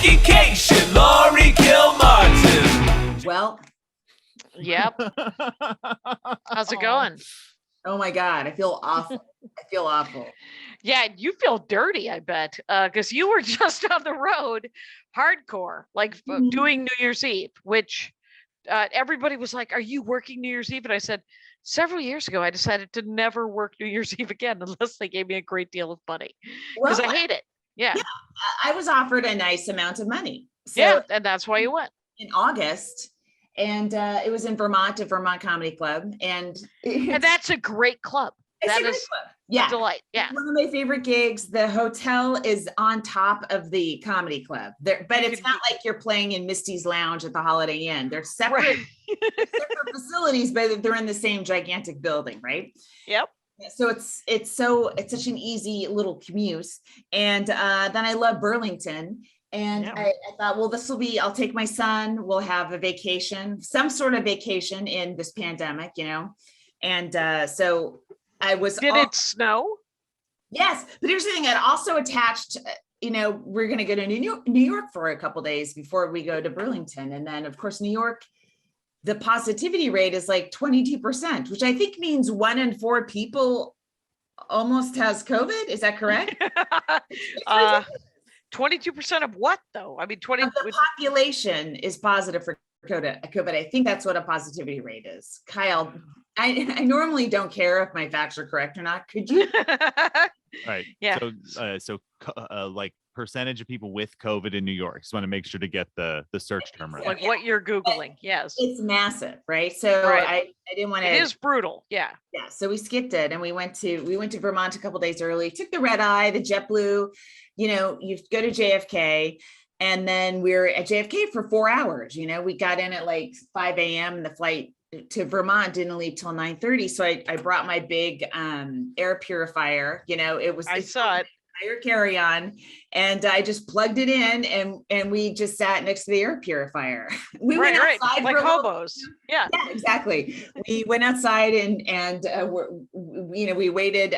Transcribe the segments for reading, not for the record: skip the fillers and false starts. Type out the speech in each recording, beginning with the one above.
Geekication, Laurie Kilmartin. Well, Yep. How's it going? oh my God, I feel awful. I feel awful. Yeah, you feel dirty, I bet, because you were just on the road, hardcore, like doing New Year's Eve, which everybody was like, "Are you working New Year's Eve?" And I said, several years ago, I decided to never work New Year's Eve again unless they gave me a great deal of money, because I hate it. Yeah. I was offered a nice amount of money. So yeah, and that's why you went. in August, and it was in Vermont, at Vermont Comedy Club. And that's a great club. That is a delight. Yeah. It's one of my favorite gigs. The hotel is on top of the comedy club there, but it's not like you're playing in Misty's Lounge at the Holiday Inn. They're separate, separate facilities, but they're in the same gigantic building, right? Yep. So it's such an easy little commute. And then I love Burlington. And I thought, well, I'll take my son, we'll have a vacation, some sort of vacation in this pandemic, And so I was. Did it snow? Yes. But here's the thing, I'd also attached, we're going to go to New York for a couple of days before we go to Burlington. And then of course, New York, the positivity rate is like 22%, which I think means 1 in 4 people almost has COVID. Is that correct? 22% of what though? I mean, the population is positive for COVID. I think that's what a positivity rate is. Kyle, I normally don't care if my facts are correct or not. Could you? Right. Yeah. So like percentage of people with COVID in New York. Just want to make sure to get the search term right. Like what you're Googling. Yes. It's massive, right? So I didn't want to. It is brutal. Yeah. Yeah. So we skipped it and we went to Vermont a couple days early, took the red eye, the JetBlue, you go to JFK. And then we're at JFK for 4 hours. We got in at like 5 a.m. and the flight to Vermont didn't leave till 9:30. So I brought my big air purifier. I saw it. Entire carry-on, and I just plugged it in, and we just sat next to the air purifier. We went outside like hobos. Yeah, exactly. We went outside and we waited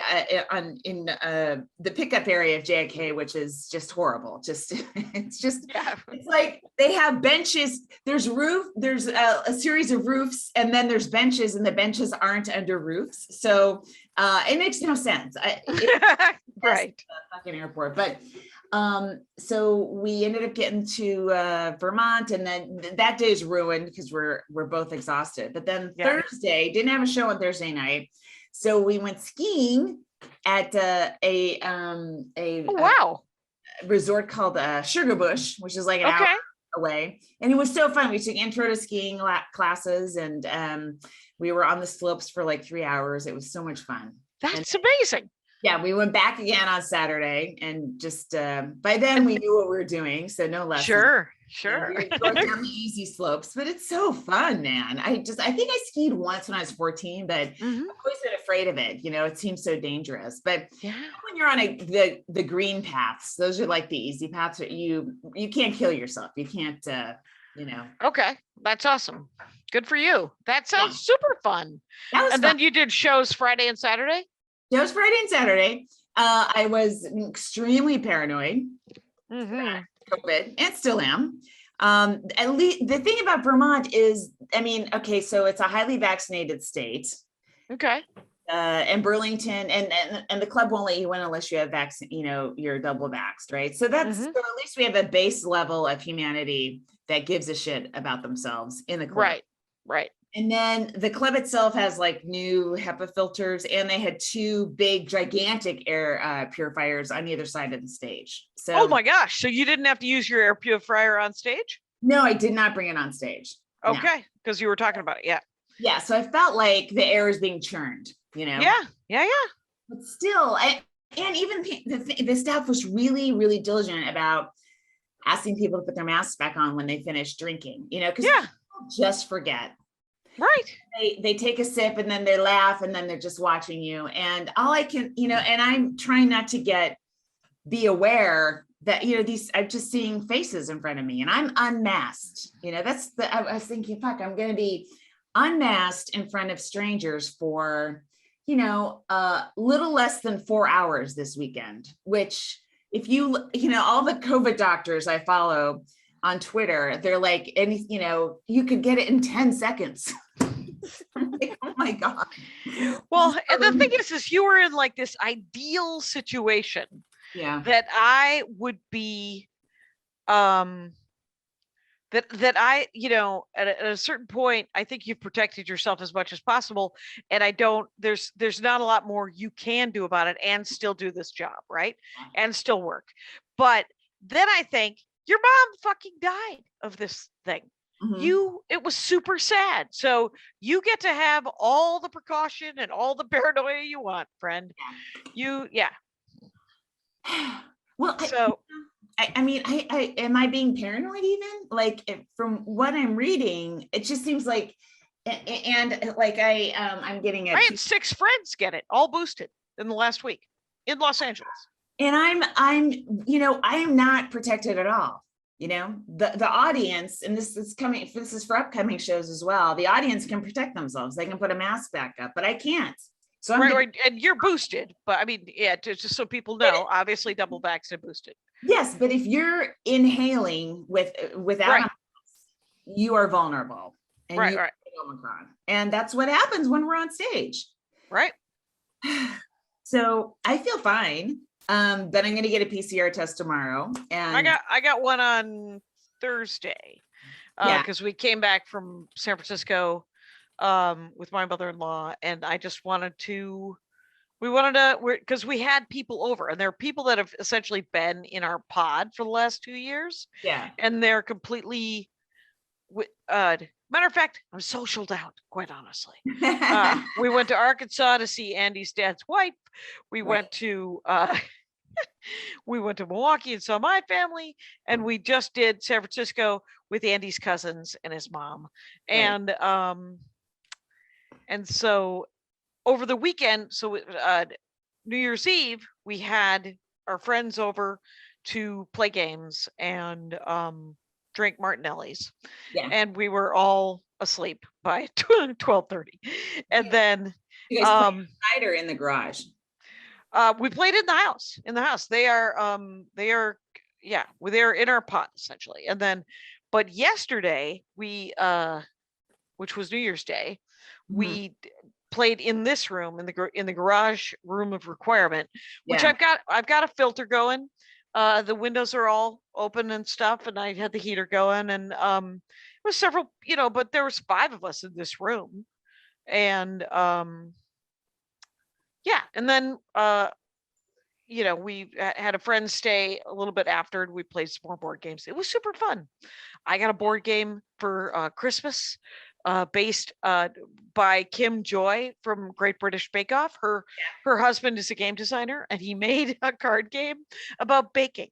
in the pickup area of JFK, which is just horrible. It's like they have benches. There's a series of roofs, and then there's benches, and the benches aren't under roofs. So it makes no sense. Right. Fucking airport. But so we ended up getting to Vermont, and then that day's ruined because we're both exhausted. But then Thursday, didn't have a show on Thursday night, so we went skiing at a resort called Sugar Bush, which is like an hour away, and it was so fun. We took intro to skiing classes, and we were on the slopes for like 3 hours. It was so much fun. That's amazing. Yeah, we went back again on Saturday, and just by then we knew what we were doing, so no lessons. Sure. We were going down the easy slopes, but it's so fun, man. I think I skied once when I was 14, but I've always been afraid of it. It seems so dangerous. But when you're on the green paths, those are like the easy paths. You can't kill yourself. You can't. Okay, that's awesome. Good for you. That sounds super fun. Fun. Then you did shows Friday and Saturday? It was Friday and Saturday. I was extremely paranoid. COVID, and still am. At least the thing about Vermont is, so it's a highly vaccinated state. Okay. And Burlington and the club won't let you in unless you have vaccine, you're double vaxxed, right? So that's so at least we have a base level of humanity that gives a shit about themselves in the club. Right. And then the club itself has like new HEPA filters, and they had 2 big, gigantic air purifiers on either side of the stage. So, oh my gosh! So you didn't have to use your air purifier on stage? No, I did not bring it on stage. Okay, because you were talking about it. Yeah. So I felt like the air is being churned. Yeah. But still, and even the staff was really, really diligent about asking people to put their masks back on when they finish drinking. Because people just forget. Right. They take a sip and then they laugh and then they're just watching you. And all I can, and I'm trying not to be aware that, I'm just seeing faces in front of me and I'm unmasked. I was thinking, fuck, I'm going to be unmasked in front of strangers for, little less than 4 hours this weekend, which if you all the COVID doctors I follow on Twitter, they're like, you could get it in 10 seconds. I'm like, oh my God. Well, and the thing is you were in like this ideal situation that I would be, that I, at a certain point, I think you've protected yourself as much as possible. And there's not a lot more you can do about it and still do this job, right? And still work. But then I think your mom fucking died of this thing. It was super sad. So you get to have all the precaution and all the paranoia you want, friend. Well, so I mean, am I being paranoid even? Like from what I'm reading, it just seems like, and like I'm getting I had 6 friends get it all boosted in the last week in Los Angeles. And I am not protected at all. The audience, and this is for upcoming shows as well. The audience can protect themselves. They can put a mask back up, but I can't. So right, and you're boosted, but I mean, just so people know, obviously double vaccinated boosted. Yes, but if you're inhaling without a mask, you are vulnerable. And right. Omicron. And that's what happens when we're on stage. Right. So I feel fine. But I'm going to get a PCR test tomorrow. And I got one on Thursday. Because we came back from San Francisco with my mother-in-law, and I just because we had people over, and there are people that have essentially been in our pod for the last 2 years. Yeah. And they're completely, matter of fact, I'm socialed out, quite honestly. We went to Arkansas to see Andy's dad's wife. We went to Milwaukee and saw my family, and we just did San Francisco with Andy's cousins and his mom. Right. And so over the weekend, New Year's Eve, we had our friends over to play games and drink Martinelli's. Yeah. And we were all asleep by 12:30. And then you guys played outside or in the garage? We played in the house. They're in our pot essentially. And then, but yesterday which was New Year's Day, we played in this room in the garage room of requirement, which I've got a filter going. The windows are all open and stuff, and I had the heater going, and it was several, but there was 5 of us in this room, and and then we had a friend stay a little bit after, and we played some more board games. It was super fun. I got a board game for Christmas, based by Kim Joy from Great British Bake Off. Her husband is a game designer, and he made a card game about baking,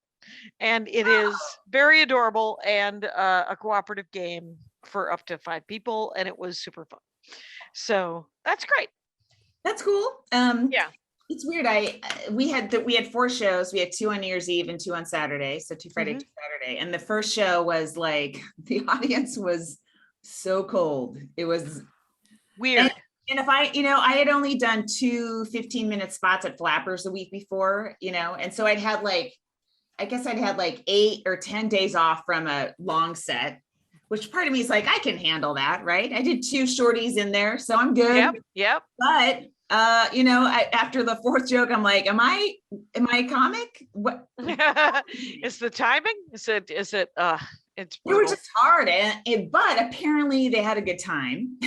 and it is very adorable and a cooperative game for up to 5 people, and it was super fun. So that's great. That's cool. It's weird. We had 4 shows. We had 2 on New Year's Eve and 2 on Saturday. So 2 Friday, 2 Saturday. And the first show was like, the audience was so cold. It was weird. And if I had only done 2 15-minute spots at Flappers the week before, and so I'd had like 8 or 10 days off from a long set, which part of me is like, I can handle that, right? I did 2 shorties in there, so I'm good. Yep. But after the 4th joke, I'm like, am I a comic? What is the timing? Is it it's they were just hard, but apparently they had a good time.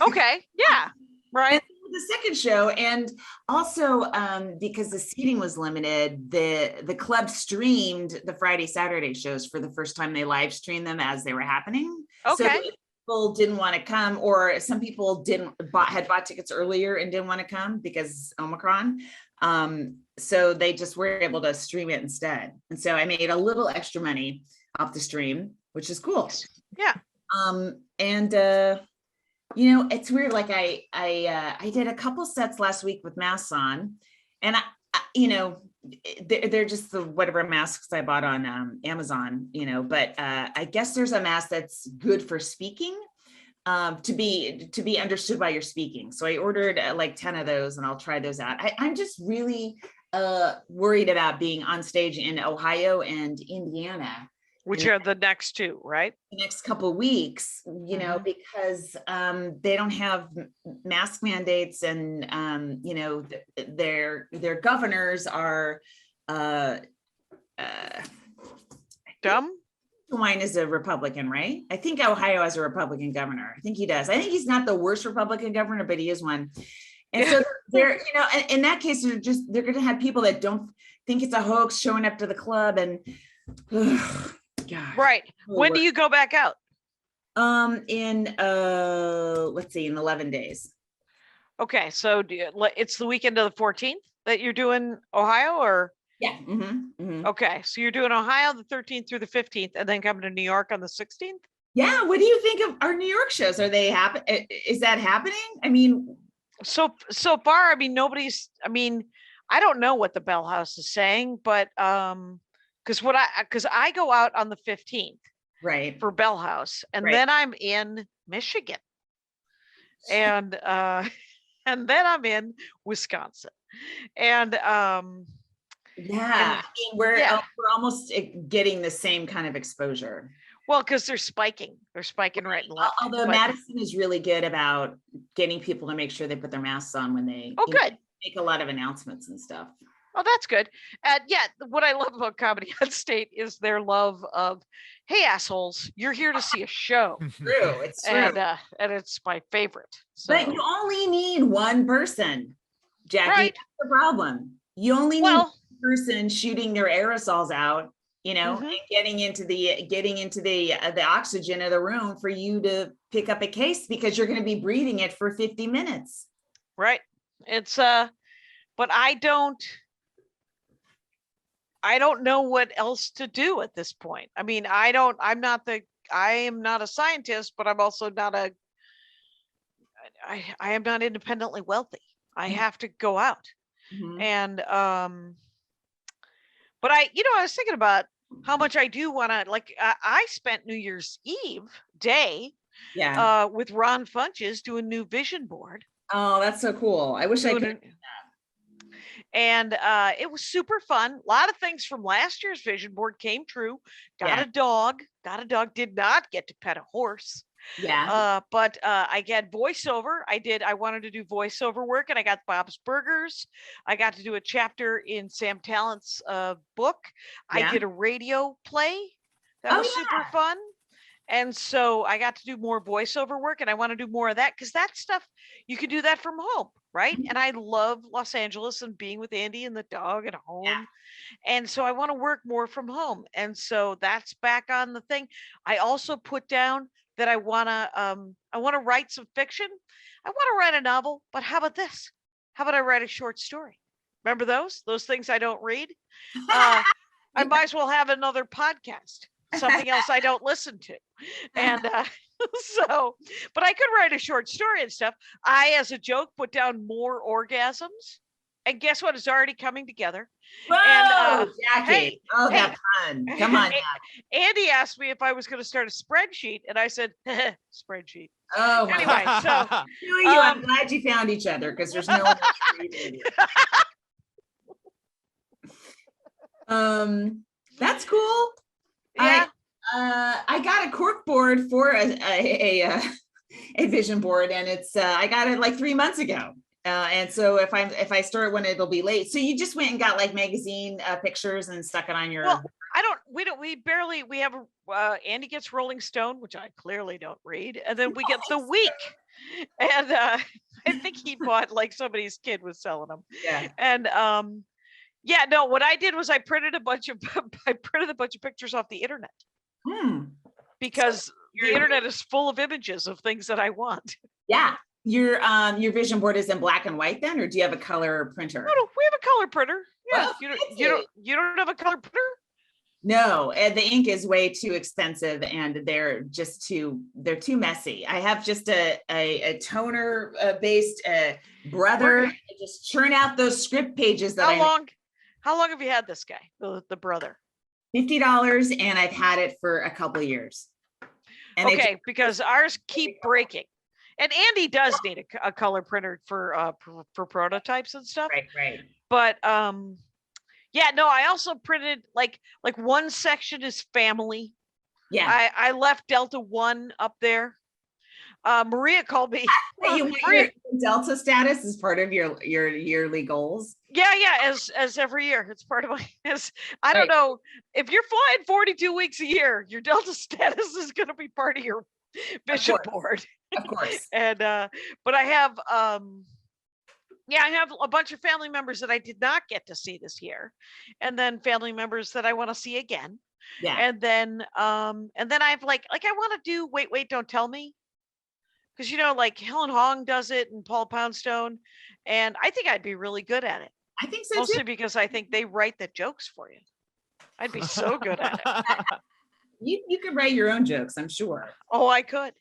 Okay. Yeah. Right. And the second show, and also because the seating was limited, the club streamed the Friday, Saturday shows for the first time. They live streamed them as they were happening. Okay. So people didn't want to come, or some people had bought tickets earlier and didn't want to come because Omicron. So they just were able to stream it instead. And so I made a little extra money off the stream, which is cool. Yeah. It's weird. Like I did a couple sets last week with masks on, and they're just the whatever masks I bought on Amazon, but I guess there's a mask that's good for speaking, to be understood by your speaking. So I ordered like 10 of those, and I'll try those out. I'm just really, worried about being on stage in Ohio and Indiana Which are the next two, right? the next couple of weeks, because they don't have mask mandates, and their governors are Dumb. Wine is a Republican, right? I think Ohio has a Republican governor. I think he does. I think he's not the worst Republican governor, but he is one. And so they're, in that case, they're going to have people that don't think it's a hoax showing up to the club, and God. Right. When do you go back out? In let's see, in 11 days. Okay, so it's the weekend of the 14th that you're doing Ohio, or? Yeah. Okay, so you're doing Ohio the 13th through the 15th, and then coming to New York on the 16th? Yeah. What do you think of our New York shows? Are they happen? Is that happening? I mean, so far, I mean, I don't know what the Bell House is saying, but because I go out on the 15th, right, for Bell House, and right. then I'm in Michigan, and and then I'm in Wisconsin, and yeah, I mean, we're almost getting the same kind of exposure. Well, because they're spiking right and left. Although Madison is really good about getting people to make sure they put their masks on when they make a lot of announcements and stuff. Oh, that's good. Yeah, what I love about Comedy on State is their love of, hey, assholes, you're here to see a show. True, it's true. And it's my favorite. So. But you only need one person, Jackie. Right. That's the problem. You only need one person shooting their aerosols out, and getting into the oxygen of the room for you to pick up a case, because you're going to be breathing it for 50 minutes. Right. It's but I don't know what else to do at this point. I mean, I am not a scientist, but I'm also not I am not independently wealthy. I have to go out. And but I was thinking about how much I do want to, I spent New Year's Eve day with Ron Funches doing new vision board. Oh, that's so cool. I wish I could. And it was super fun. A lot of things from last year's vision board came true. Got a dog, did not get to pet a horse. But I get voiceover. I wanted to do voiceover work, and I got Bob's Burgers. I got to do a chapter in Sam Tallent's book. I did a radio play. That was super fun. And so I got to do more voiceover work, and I want to do more of that, because that stuff, you can do that from home, right? And I love Los Angeles and being with Andy and the dog at home. And so I want to work more from home. And so that's back on the thing. I also put down that I want to write some fiction. I want to write a novel, but how about this? How about I write a short story? Remember those things I don't read? I might as well have another podcast, something else I don't listen to. And so, but I could write a short story and stuff. I, as a joke, put down more orgasms. And guess what? It's already coming together. Whoa, and, Jackie. That pun. Come on, Andy asked me if I was going to start a spreadsheet, and I said, spreadsheet. Oh, anyway, so I'm glad you found each other, because there's no one else to that's cool. Yeah. I got a cork board for a vision board, and it's I got it like 3 months ago. And so if I start when it'll be late. So you just went and got like magazine pictures and stuck it on your. Well, we have Andy gets Rolling Stone, which I clearly don't read, and then we get The Week, and I think he bought, like, somebody's kid was selling them. And no, what I did was I printed a bunch of pictures off the internet, because the internet is full of images of things that I want. Your vision board is in black and white then, or do you have a color printer? No, we have a color printer. Yeah, well, you don't have a color printer? No, and the ink is way too expensive, and they're too messy. I have just a toner based Brother. I just churn out those script pages that How long have you had this guy, the Brother? $50, and I've had it for a couple of years. And because ours keep breaking. And Andy does need a color printer for prototypes and stuff. Right. But yeah, no, I also printed like one section is family. Yeah. I left Delta 1 up there. Maria called me. Wait, you want Maria, your Delta status as part of your yearly goals? yeah, as every year. It's part of my I don't Right. know. If you're flying 42 weeks a year, your Delta status is gonna be part of your vision board. Of course. And but I have yeah, I have a bunch of family members that I did not get to see this year, and then family members that I want to see again. Yeah. And then I've like I want to do wait, don't tell me. Because like Helen Hong does it and Paul Poundstone, and I think I'd be really good at it. I think so Mostly too. because I think they write the jokes for you. I'd be so good at it. You could write your own jokes, I'm sure. Oh, I could.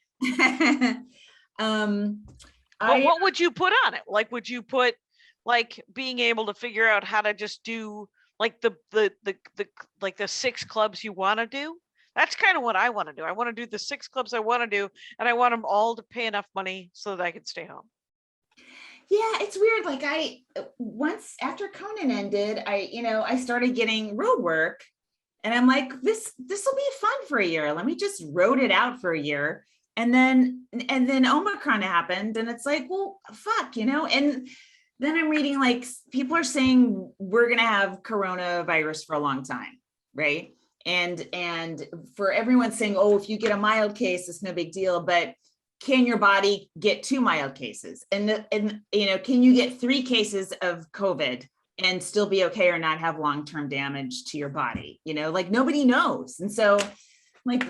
But I what would you put on it? Like, would you put like being able to figure out how to just do like the 6 clubs you want to do? That's kind of what I want to do. I want to do the 6 clubs I want to do, and I want them all to pay enough money so that I can stay home. Yeah, it's weird. Like once after Conan ended, I started getting road work, and I'm like, this will be fun for a year. Let me just road it out for a year. And then Omicron happened, and it's like, well, fuck, and then I'm reading like people are saying we're going to have coronavirus for a long time. Right. And for everyone saying, oh, if you get a mild case, it's no big deal, but can your body get 2 mild cases? And can you get 3 cases of COVID and still be okay or not have long-term damage to your body? Like nobody knows. And so like,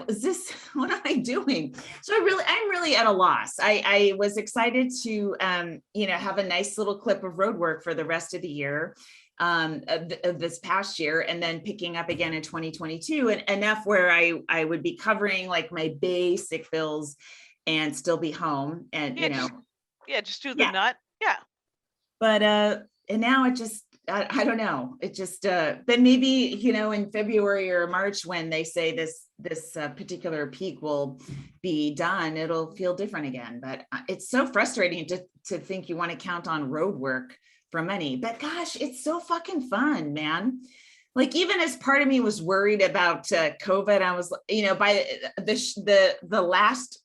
what am I doing? So I'm really at a loss. I was excited to, have a nice little clip of road work for the rest of the year, of this past year, and then picking up again in 2022, and enough where I would be covering like my basic bills and still be home, and just do the nut. Yeah. But and now it just I don't know. It just then maybe in February or March, when they say this particular peak will be done, it'll feel different again. But it's so frustrating to think you want to count on road work for money. But gosh, it's so fucking fun, man. Like even as part of me was worried about COVID, I was by the last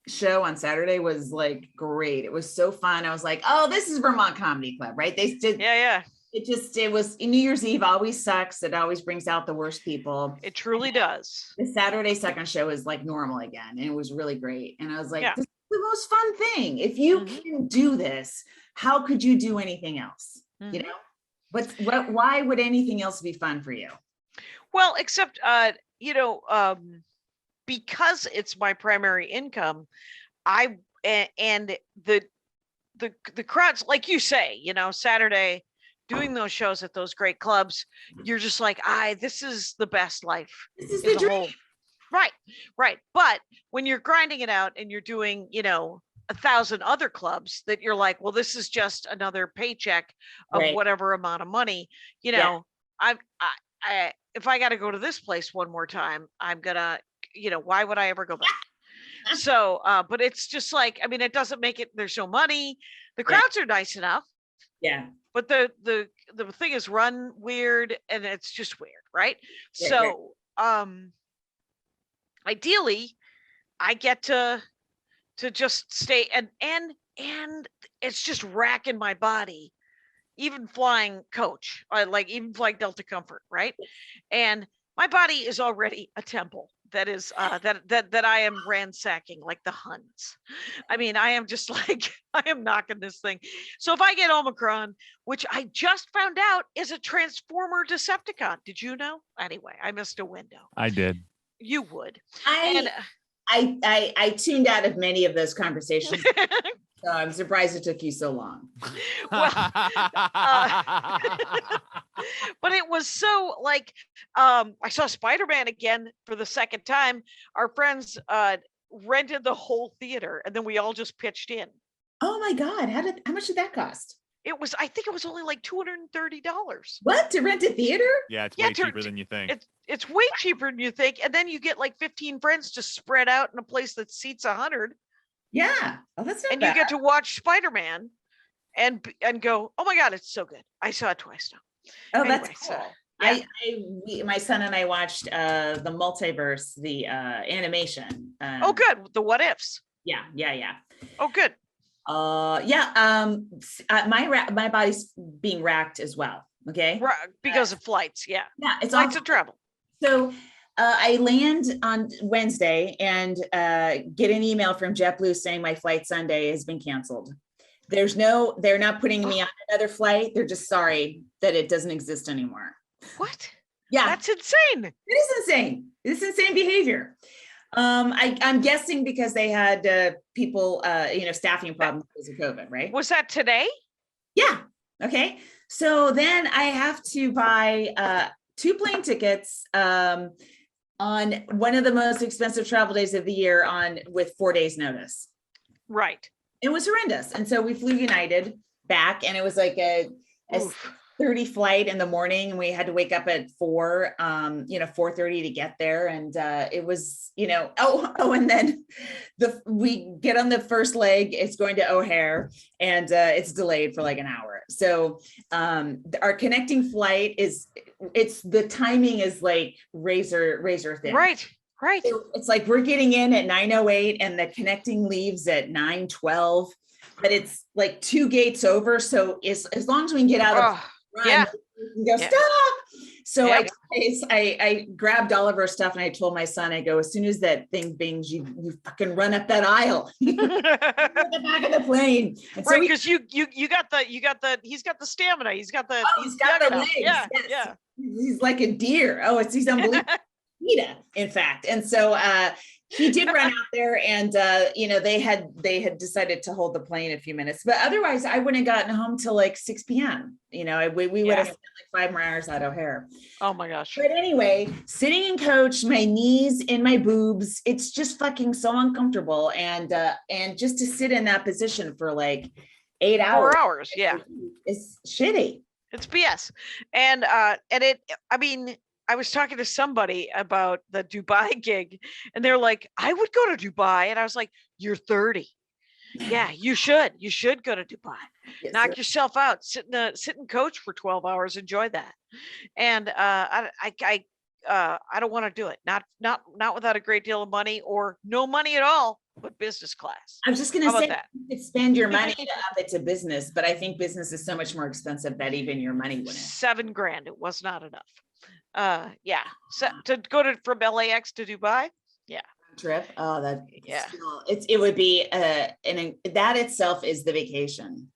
show on Saturday was like great. It was so fun. I was like, oh, this is Vermont Comedy Club, right? They did. Yeah. It was New Year's Eve always sucks. It always brings out the worst people. It truly does. The Saturday second show is like normal again. And it was really great. And I was like, Yeah. this is the most fun thing. If you can do this, how could you do anything else? Why would anything else be fun for you? Well, except, because it's my primary income, and the crowds, like you say, Saturday, doing those shows at those great clubs, you're just like, this is the best life. This is the dream. Right. But when you're grinding it out and you're doing, 1,000 other clubs that you're like, well, this is just another paycheck of whatever amount of money, I if I got to go to this place one more time, I'm gonna, why would I ever go back? So, but it's just like, I mean, it doesn't make it, there's no money. The crowds are nice enough. Yeah. But the thing is run weird, and it's just weird. Right. So, ideally I get to just stay and it's just racking my body, even flying coach, even flying Delta Comfort. Right. And my body is already a temple that is that I am ransacking like the Huns. I mean, I am just like, I am knocking this thing. So if I get Omicron, which I just found out is a Transformer Decepticon. Did you know? Anyway, I missed a window. I did. You would. I tuned out of many of those conversations. So I'm surprised it took you so long. Well, but it was so like, I saw Spider-Man again for the second time. Our friends rented the whole theater, and then we all just pitched in. Oh my God. How much did that cost? I think it was only like $230. What, to rent a theater? Yeah, it's way cheaper than you think. It's way cheaper than you think. And then you get like 15 friends to spread out in a place that seats 100. Yeah. Oh, that's not and bad. You get to watch Spider-Man. and go, oh my God, it's so good. I saw it twice now. Oh, Anyway, that's so, cool. yeah. My son and I watched the multiverse, the animation. Oh, good. The what ifs. Yeah. Oh, good. My body's being racked as well. Okay. Because of flights. Yeah. Yeah, it's Flights awful. of travel. So I land on Wednesday and get an email from JetBlue saying my flight Sunday has been canceled. They're not putting me on another flight. They're just sorry that it doesn't exist anymore. What? Yeah. That's insane. It is insane. It's insane behavior. I'm guessing because they had people, staffing problems because of COVID, right? Was that today? Yeah. Okay. So then I have to buy 2 plane tickets on one of the most expensive travel days of the year with 4 days notice. Right. It was horrendous. And so we flew United back, and it was like a 30 flight in the morning, and we had to wake up at 4:30 to get there. And it was, and then we get on the first leg, it's going to O'Hare, and it's delayed for like an hour. So our connecting flight the timing is like razor thin. Right. So it's like we're getting in at 9:08 and the connecting leaves at 9:12, but it's like 2 gates over. So as long as we can get out of run, we can go stop. So I grabbed all of our stuff and I told my son, I go, as soon as that thing bings, you fucking run up that aisle. At the back of the plane. And right, because he's got the stamina. He's got the legs. Yeah, yes. yeah. He's like a deer. He's unbelievable. PETA, in fact. And so he did run out there, and they had decided to hold the plane a few minutes, but otherwise I wouldn't have gotten home till like 6 p.m. We would have spent like 5 more hours at O'Hare. Oh my gosh. But anyway, sitting in coach, my knees in my boobs, it's just fucking so uncomfortable. And just to sit in that position for like 8 hours. 4 hours. Yeah. It's shitty. It's BS. And I was talking to somebody about the Dubai gig, and they're like, I would go to Dubai. And I was like, you're 30. Yeah, you should go to Dubai. Yes, Knock yourself out, sit in coach for 12 hours, enjoy that. And I don't want to do it. Not without a great deal of money, or no money at all, but business class. I was just going to say, that? you could spend your money to up it to business, but I think business is so much more expensive that even your money wouldn't. $7,000. It was not enough. So to go from LAX to Dubai. Yeah. Trip. Oh, it would be that itself is the vacation,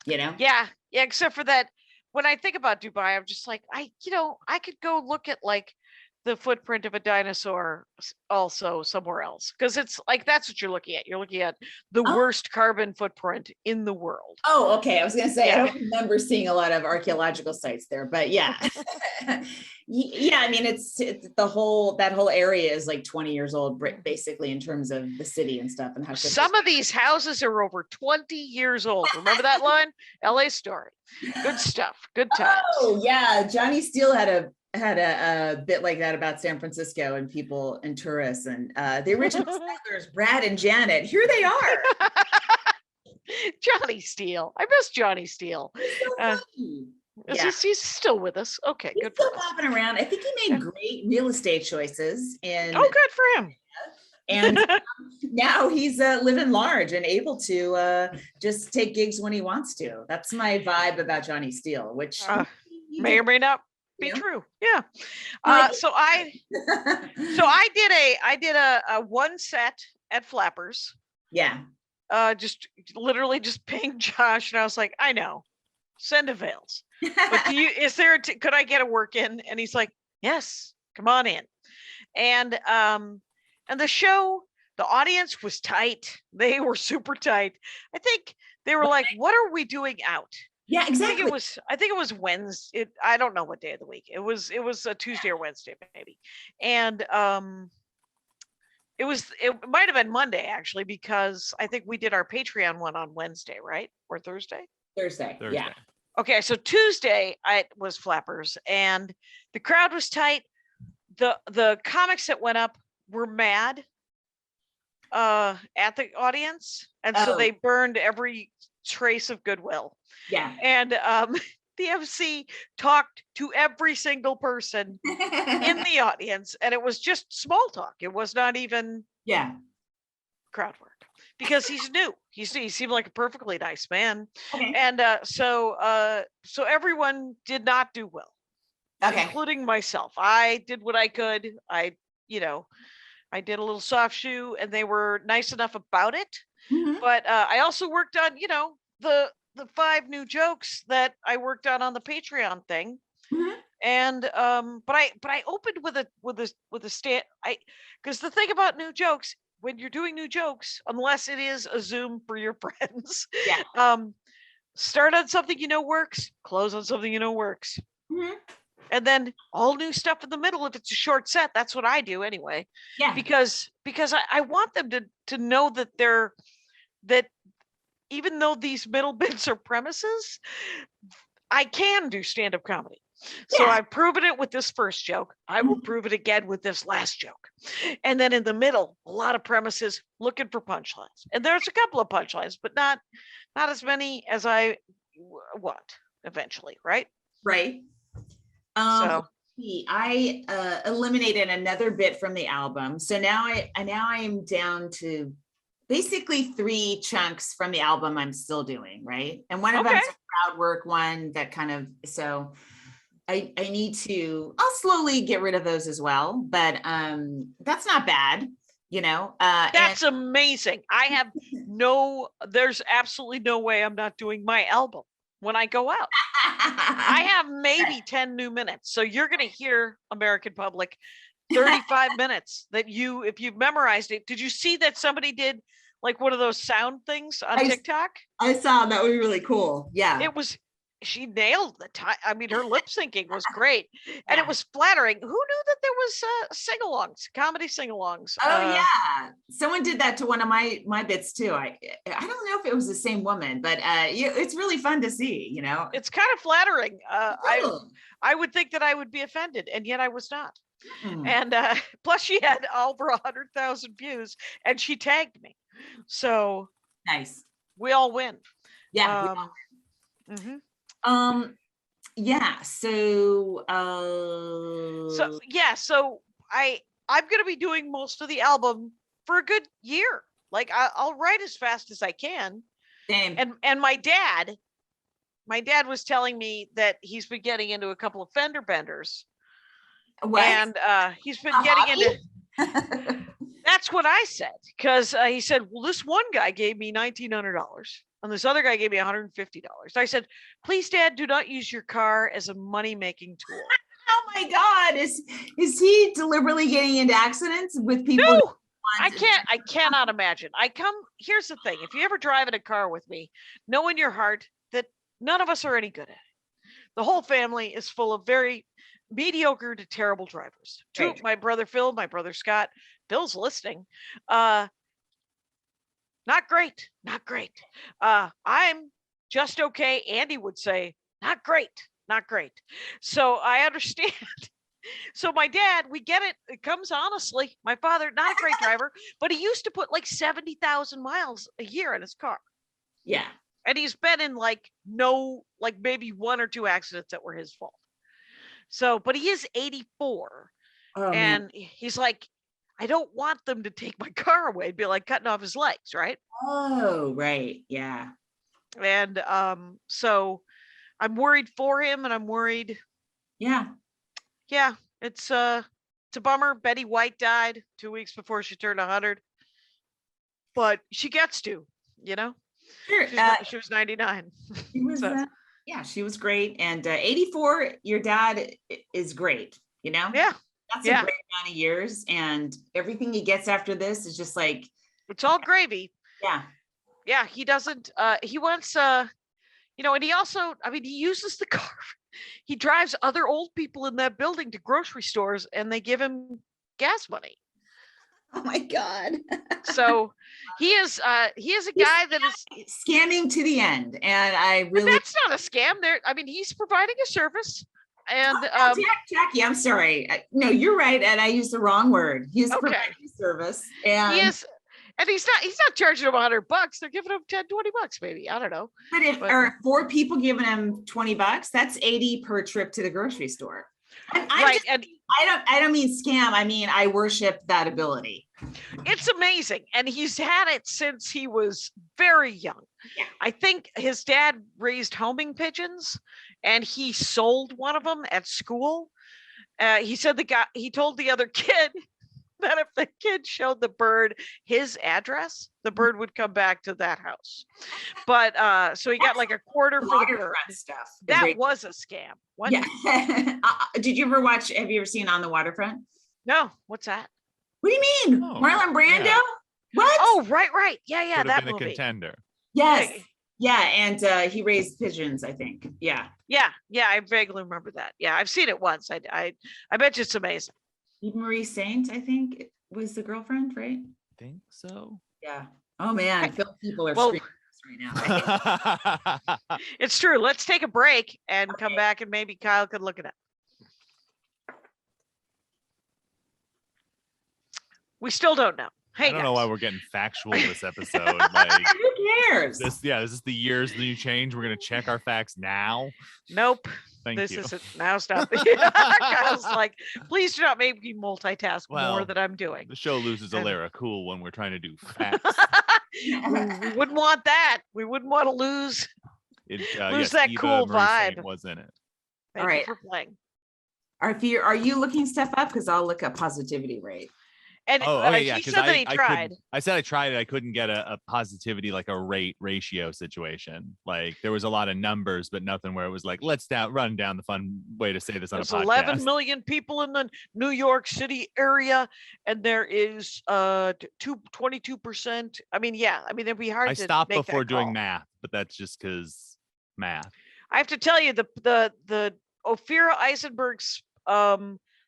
Yeah. Except for that, when I think about Dubai, I'm just like, I could go look at like the footprint of a dinosaur also somewhere else, because it's like that's what you're looking at. You're looking at the worst carbon footprint in the world. Oh, okay. I was gonna say, I don't remember seeing a lot of archaeological sites there, but yeah. I mean, it's that whole area is like 20 years old, basically, in terms of the city and stuff, and how some of these houses are over 20 years old. Remember that line? LA Story. Good stuff. Good times. Oh yeah, Johnny Steele had a bit like that about San Francisco and people and tourists, and the original settlers, Brad and Janet, here they are. Johnny Steele. I miss Johnny Steele. He's still with us. Okay, he's good. Still popping around. I think he made great real estate choices. Good for him. And now he's living large and able to just take gigs when he wants to. That's my vibe about Johnny Steele, which may or may not be true. Yeah. So I did a one set at Flappers. Yeah. Just literally just pinged Josh, and I was like, I know, send avails. But could I get a work in? And he's like, yes, come on in. And the show, the audience was tight. They were super tight. I think they were like, what are we doing out? Yeah, exactly. I think it was Wednesday. I don't know what day of the week. It was a Tuesday or Wednesday, maybe. And it might have been Monday, actually, because I think we did our Patreon one on Wednesday, right? Or Thursday? Thursday. Yeah. Okay, so Tuesday I was Flappers, and the crowd was tight. The comics that went up were mad at the audience, and so they burned every trace of goodwill. Yeah. And the MC talked to every single person in the audience, and it was just small talk. It was not even Yeah. crowd work, because he's new. He seemed like a perfectly nice man. Okay. And so everyone did not do well, Okay. including myself. I did what I could. I did a little soft shoe, and they were nice enough about it. Mhm. But I also worked on, the 5 new jokes that I worked on the Patreon thing. Mhm. And but I opened with a stand. Because the thing about new jokes, when you're doing new jokes, unless it is a Zoom for your friends, Yeah. start on something works, close on something works. Mhm. And then all new stuff in the middle. If it's a short set, that's what I do anyway. Yeah. Because I want them to know that even though these middle bits are premises, I can do stand-up comedy. So Yeah. I've proven it with this first joke. I will prove it again with this last joke. And then in the middle, a lot of premises, looking for punchlines. And there's a couple of punchlines, but not as many as I want eventually, right? Right. So I eliminated another bit from the album. So now I'm down to basically 3 chunks from the album I'm still doing, right? And one of them's a crowd work one that kind of, so I need to, I'll slowly get rid of those as well, but that's not bad, that's amazing. There's absolutely no way I'm not doing my album when I go out. I have maybe 10 new minutes. So you're going to hear, American public, 35 minutes that if you've memorized it. Did you see that somebody did like one of those sound things on TikTok? I saw that was really cool. Yeah. She nailed the time. I mean, her lip syncing was great, and it was flattering. Who knew that there was sing-alongs, comedy sing-alongs? Oh yeah, someone did that to one of my bits too. I don't know if it was the same woman, but it's really fun to see. It's kind of flattering. I would think that I would be offended, and yet I was not. And plus, she had over 100,000 views, and she tagged me. So nice. We all win. Yeah. We all win. Mm-hmm. Yeah. So I'm going to be doing most of the album for a good year. Like I'll write as fast as I can. Same. And my dad was telling me that he's been getting into a couple of fender benders. What? And he's been getting into. That's what I said, because he said, well, this one guy gave me $1,900 and this other guy gave me $150. I said, please, Dad, do not use your car as a money-making tool. Oh my God. Is he deliberately getting into accidents with people? No, I cannot imagine. Here's the thing. If you ever drive in a car with me, know in your heart that none of us are any good at it. The whole family is full of very mediocre to terrible drivers. True. Right. My brother Phil, my brother Scott. Bill's listening. Not great. I'm just okay. Andy would say, not great. So I understand. So my dad, we get it. It comes honestly. My father, not a great driver, but he used to put like 70,000 miles a year in his car. Yeah. And he's been in maybe 1 or 2 accidents that were his fault. So, but he is 84. And man. He's like, I don't want them to take my car away. It'd be like cutting off his legs, right? Oh, right. Yeah. And so I'm worried for him, and I'm worried. Yeah. Yeah, it's a bummer. Betty White died 2 weeks before she turned 100. But she gets to, Sure. She was 99. She was, yeah, she was great. And 84, your dad is great, Yeah. That's a great amount of years, and everything he gets after this is just like, it's all gravy. Yeah. He doesn't, he wants, and he also, he uses the car. He drives other old people in that building to grocery stores, and they give him gas money. Oh my God. So he is a guy that is scamming to the end. And but that's not a scam there. He's providing a service. And Jackie, I'm sorry. No, you're right. And I used the wrong word. He's providing service. And And he's not charging them $100. They're giving him 10, $20 maybe. I don't know. But if are 4 people giving him $20, that's 80 per trip to the grocery store. Right. And I don't mean scam. I mean, I worship that ability. it's amazing. And he's had it since he was very young. Yeah. I think his dad raised homing pigeons and he sold one of them at school. He said he told the other kid that if the kid showed the bird his address, the bird would come back to that house. But so he got like a quarter for the bird. Waterfront stuff. That was a scam. What? Yeah. Have you ever seen On the Waterfront? No, what's that? What do you mean? Oh, Marlon Brando? yeah. What? Oh, right. Yeah, Could have that been movie. a contender. Yes. Right. Yeah, and he raised pigeons, I think. Yeah. Yeah, I vaguely remember that. Yeah, I've seen it once. I bet you it's amazing. Eve Marie Saint, I think, was the girlfriend, right? Think so. Yeah. Oh man, people are Well, screaming this right now. It's true. Let's take a break and come back, and maybe Kyle could look it up. We still don't know. Hey, I don't know guys. why we're getting factual this episode. Like, Who cares? this is the year's new change. We're gonna check our facts now. Nope. Thank This you. isn't. Now stop. Kyle's like, please do not make me multitask more Well, than I'm doing. The show loses a And- layer of cool when we're trying to do facts. We wouldn't want that. We wouldn't want to lose. Lose that cool vibe. Was in it. Thank All right. you for playing. Are you looking stuff up? Because I'll look up positivity rate. And Yeah. he Because said that he tried. I said I tried it. I couldn't get a positivity, like a rate ratio situation. Like there was a lot of numbers, but nothing where it was like, let's run down the fun way to say this on There's a podcast. 11 million people in the New York City area, and there is 22%. I mean, it'd be hard I to stopped make before that doing call. math, but that's just because math. I have to tell you, the Ophira Eisenberg's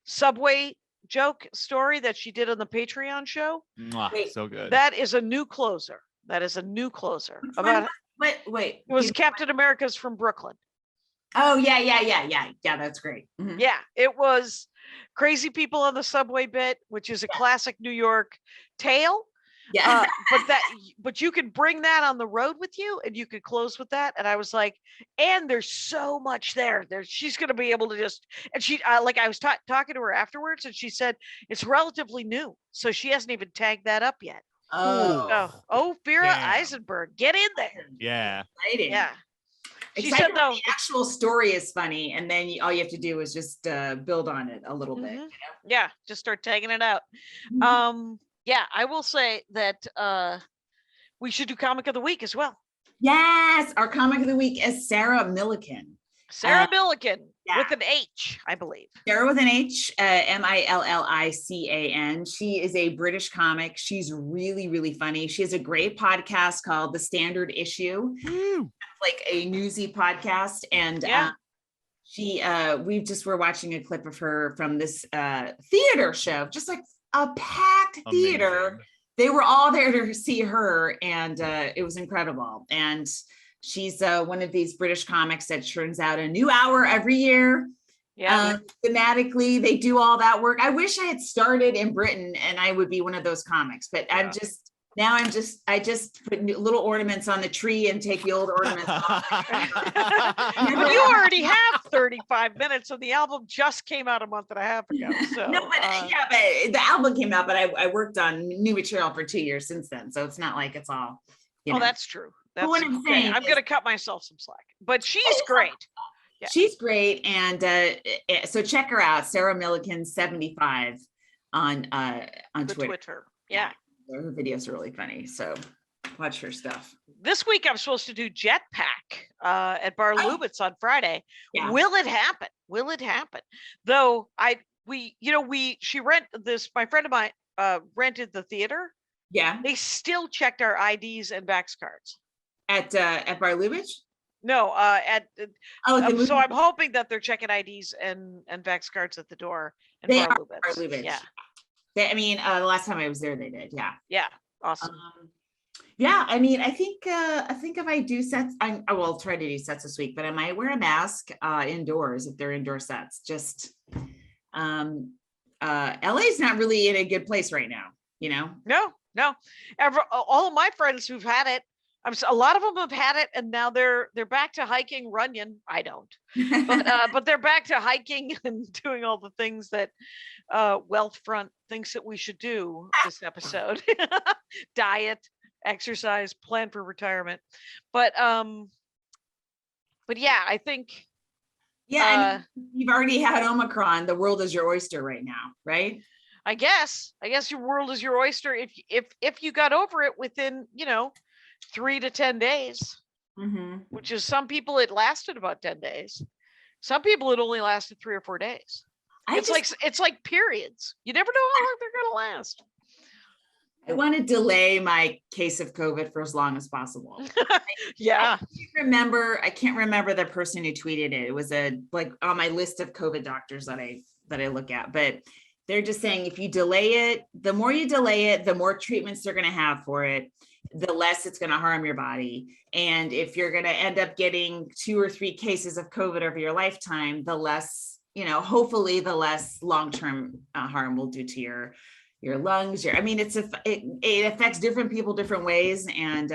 subway joke story that she did on the Patreon show, Mwah, Wait, so good. that is a new closer. That is a new closer. Which one About Wait. it was Captain America's from Brooklyn. Oh yeah. That's great. Mhm. Yeah, it was crazy people on the subway bit, which is a classic New York tale. Yeah. But you could bring that on the road with you, and you could close with that. And I was like, and there's so much there. She's going to be able to just. And she, I was talking to her afterwards, and she said it's relatively new, so she hasn't even tagged that up yet. Oh, Ophira Damn. Eisenberg, get in there. Yeah. exciting. Yeah, she Exciting said though. when the actual story is funny, and then all you have to do is just build on it a little bit. Mhm. Yeah, just start tagging it out. Mhm. Yeah, I will say that we should do comic of the week as well. Yes, our comic of the week is Sarah Millican. Sarah Millican with yeah. an H, I believe. Sarah with an H, Millican. She is a British comic. She's really, really funny. She has a great podcast called The Standard Issue, Woo. like a newsy podcast. And Yeah. we just were watching a clip of her from this theater show, just like a packed theater. Amazing. They were all there to see her, and it was incredible. And she's one of these British comics that churns out a new hour every year. Yeah. Thematically, they do all that work. I wish I had started in Britain and I would be one of those comics, but Yeah. I just put little ornaments on the tree and take the old ornaments off. But you already have 35 minutes, and the album just came out a month and a half ago. So No, but but the album came out, but I worked on new material for 2 years since then. So it's not like it's all, that's true. That's what I'm okay. saying I'm is- gonna cut myself some slack, but she's great. Yeah. She's great. And so check her out, Sarah Millican 75 on The Twitter. Twitter. Yeah. Her videos are really funny. So watch her stuff. This week I'm supposed to do Jetpack at Bar Lubitz on Friday. Yeah. Will it happen? Will it happen? Though my friend of mine rented the theater. Yeah. They still checked our IDs and Vax cards. At Bar Lubitsch? No, so I'm hoping that they're checking IDs and Vax cards at the door. In They Bar are Lubitz. Bar Lubitsch. Yeah. The last time I was there, they did. Yeah. Yeah. Awesome. Yeah. I mean, I think if I do sets, I will try to do sets this week, but I might wear a mask indoors if they're indoor sets. Just LA is not really in a good place right now. No. All of my friends who've had it, a lot of them have had it, and now they're back to hiking Runyon. I don't, but they're back to hiking and doing all the things that Wealthfront thinks that we should do this episode: diet, exercise, plan for retirement. But yeah, I think. Yeah, you've already had Omicron. The world is your oyster right now, right? I guess your world is your oyster if you got over it within 3 to 10 days, which is some people it lasted about 10 days. Some people it only lasted 3 or 4 days. It's like periods. You never know how long they're gonna last. I want to delay my case of COVID for as long as possible. Yeah. I can't remember the person who tweeted it. It was on my list of COVID doctors that I look at, but they're just saying, if you delay it, the more you delay it, the more treatments they're going to have for it, the less it's going to harm your body. And if you're going to end up getting 2 or 3 cases of COVID over your lifetime, the less, hopefully the less long-term harm will do to your lungs. It affects different people different ways. And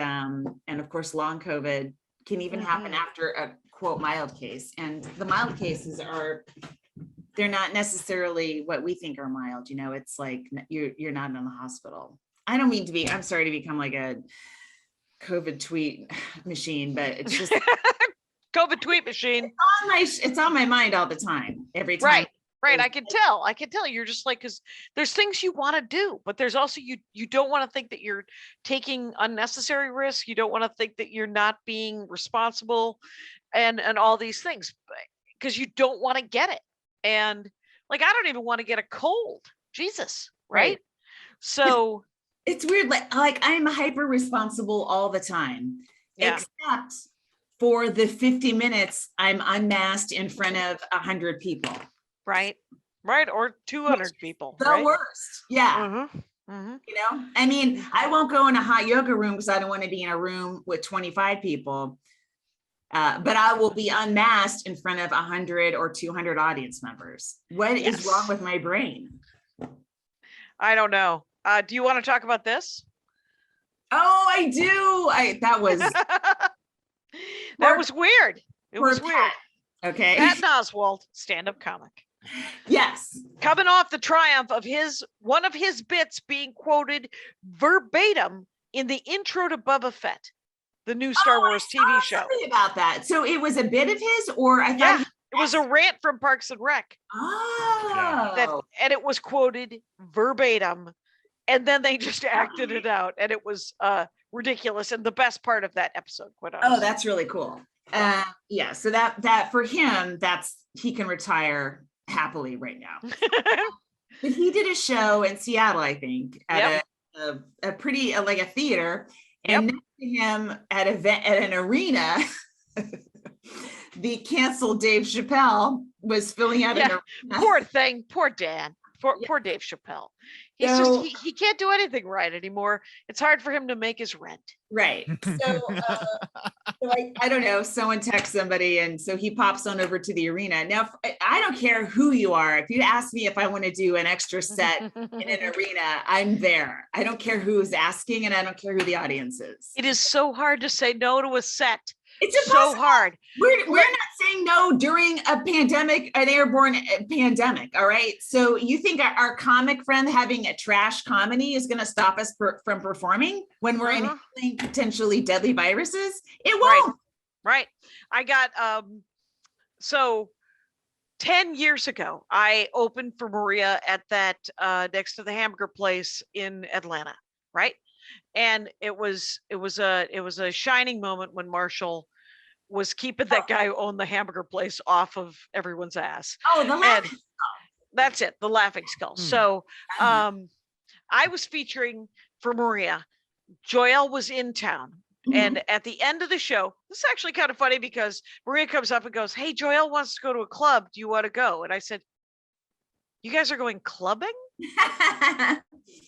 of course, long COVID can even happen after a quote mild case. And the mild cases they're not necessarily what we think are mild. It's like you're not in the hospital. I'm sorry to become like a COVID tweet machine, but it's just COVID tweet machine. It's on my mind all the time, every time. Right. I can tell you're just like, because there's things you want to do, but there's also, you don't want to think that you're taking unnecessary risks. You don't want to think that you're not being responsible and all these things, because you don't want to get it. And like, I don't even want to get a cold. Jesus. Right. So it's weird. Like I'm hyper responsible all the time, except for the 50 minutes I'm unmasked in front of 100 people. Right. Or 200 people. The worst. Yeah. I won't go in a hot yoga room because I don't want to be in a room with 25 people. But I will be unmasked in front of 100 or 200 audience members. What is wrong with my brain? I don't know. Do you want to talk about this? Oh, I do. That was weird. It was weird. Okay. Patton Oswalt, stand-up comic. Yes. Coming off the triumph of one of his bits being quoted verbatim in the intro to Boba Fett, the new Star Wars TV show. About that. So it was a bit of his, or I thought it was a rant from Parks and Rec. Oh. And it was quoted verbatim, and then they just acted it out, and it was ridiculous. And the best part of that episode, quite honestly. Oh, that's really cool. So that for him, he can retire happily right now. But he did a show in Seattle, I think, at a pretty like a theater, and next to him at an arena, the canceled Dave Chappelle was filling out an arena. Poor Dan. Poor Dave Chappelle. He can't do anything right anymore. It's hard for him to make his rent. Right. So, I don't know, someone texts somebody, and so he pops on over to the arena. Now, I don't care who you are. If you ask me if I want to do an extra set in an arena, I'm there. I don't care who's asking, and I don't care who the audience is. It is so hard to say no to a set. It's impossible. So hard. We're not saying no during a pandemic, an airborne pandemic. All right. So you think our comic friend having a trash comedy is going to stop us from performing when we're inhaling potentially deadly viruses? It won't. Right. I got, so 10 years ago, I opened for Maria at that, next to the hamburger place in Atlanta. Right. And it was a shining moment when Marshall was keeping that guy who owned the hamburger place off of everyone's ass. Oh, the laughing skull. That's it, the laughing skull. So I was featuring for Maria. Joelle was in town. And at the end of the show, this is actually kind of funny because Maria comes up and goes, "Hey, Joelle wants to go to a club. Do you want to go?" And I said, "You guys are going clubbing?"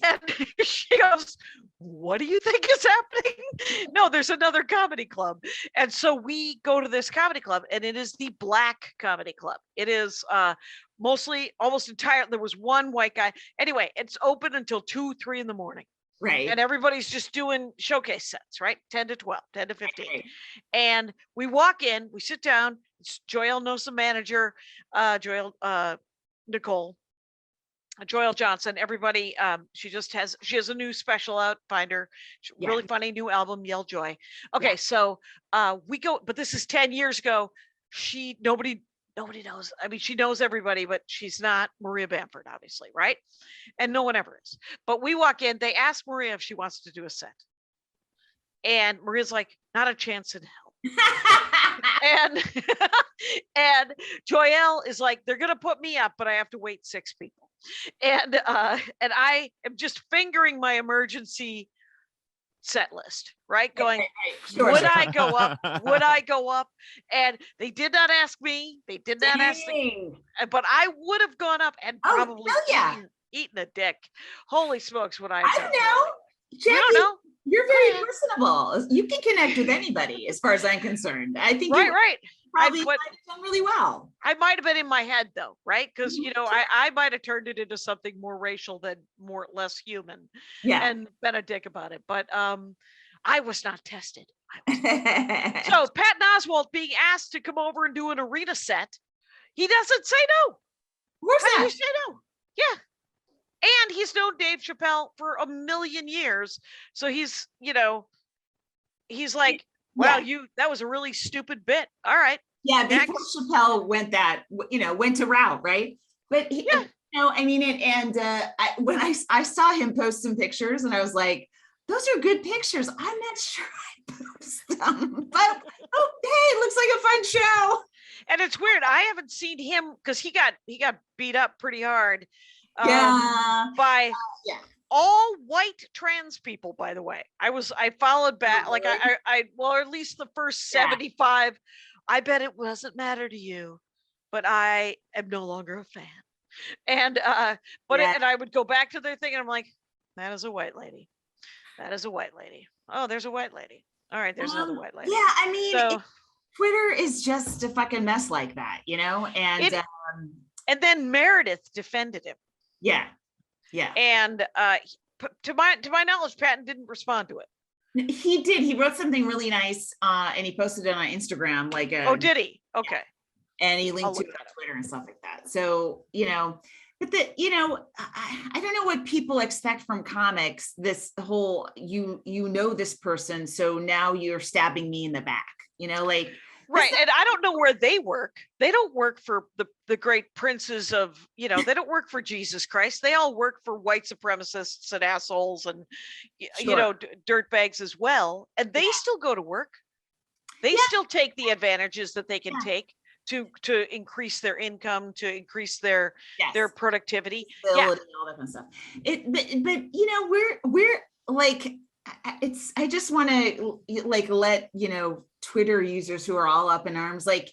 And she goes, "What do you think is happening?" "No, there's another comedy club." And so we go to this comedy club, and it is the Black Comedy Club. It is mostly, almost entire. There was one white guy. Anyway, it's open until 2, 3 in the morning. Right. And everybody's just doing showcase sets, right? 10 to 12, 10 to 15. Right. And we walk in, we sit down. Joelle knows the manager, Nicole, Joelle Johnson. Everybody, she has a new special out. Find her. Really funny new album, Yell Joy. Okay, so we go, but this is 10 years ago. Nobody knows. I mean, she knows everybody, but she's not Maria Bamford, obviously, right? And no one ever is. But we walk in, they ask Maria if she wants to do a set. And Maria's like, not a chance in hell. and Joelle is like, they're gonna put me up, but I have to wait 6 people. And I am just fingering my emergency set list, right? Going, Sure, would I go up? Would I go up? And they did not ask me. They did not ask me, but I would have gone up and probably eaten a dick. Holy smokes, would I have done? I don't know. Jackie, you don't know? You're very personable. You can connect with anybody, as far as I'm concerned. I think you probably might have done really well. I might have been in my head though, right? Because I might have turned it into something more racial than less human. Yeah. And been a dick about it. But I was not tested. So Patton Oswalt being asked to come over and do an arena set, he doesn't say no. Where's How that? do you say no? Yeah. And he's known Dave Chappelle for a million years. So he's like, wow, that was a really stupid bit. All right. Yeah, before Chappelle went to route, right? But I mean, when I saw him post some pictures, and I was like, those are good pictures. I'm not sure I post them, but hey, it looks like a fun show. And it's weird. I haven't seen him because he got beat up pretty hard. By all white trans people, by the way. I followed back, like well, or at least the first 75. I bet it doesn't matter to you, but I am no longer a fan. And and I would go back to their thing, and I'm like, that is a white lady. That is a white lady. Oh, there's a white lady. All right, there's another white lady. Yeah, I mean, Twitter is just a fucking mess like that, and then Meredith defended him. Yeah. And to my knowledge, Patton didn't respond to it. He did. He wrote something really nice, and he posted it on Instagram. Oh, did he? Okay. Yeah. And he linked to it on Twitter and stuff like that. So, but I don't know what people expect from comics. This whole this person, so now you're stabbing me in the back. Right. And I don't know where they work. They don't work for the great princes of, they don't work for Jesus Christ. They all work for white supremacists and assholes and, dirtbags as well. And they still go to work. They still take the advantages that they can take to increase their income, to increase their productivity. All that kind of stuff. We're like, I just want to let Twitter users who are all up in arms, like,